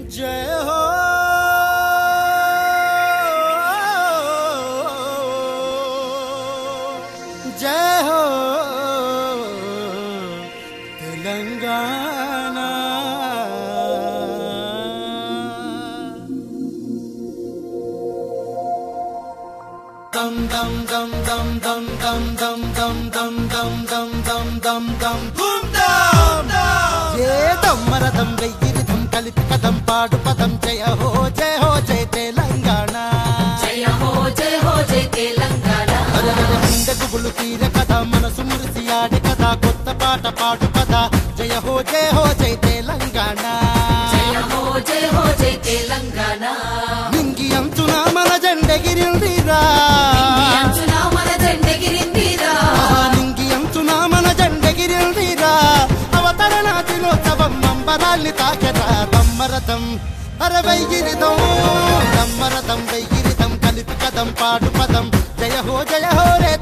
जय हो जय हो तेलंगाना दम दम दम दम दम दम दम दम दम दम दम दम दम दम धूम दम ये दम्मरदम वेय्यिरिदम కలిపి కదం పాడు పదం జయ హో జయ తెలంగాణ జయ హో జయ తెలంగాణ గుండె గుబులు తీర కదా మనసు మురిసి ఆడే కదా కొత్త పాట పాడు కదా జయ హో జయ తెలంగాణ జయ హో జయ తెలంగాణ నింగి అంచున మన జెండెగిరిందిరా నింగి అంచున మన జెండెగిరిందిరా అవతరణ దినోత్సవం మంబరాల్ని తాకెరా దమ్మరథం అరే వెయ్యిరిదం దమ్మరథం వెయ్యిరిదం కలిపి కదం పాడు పదం జయ హో రే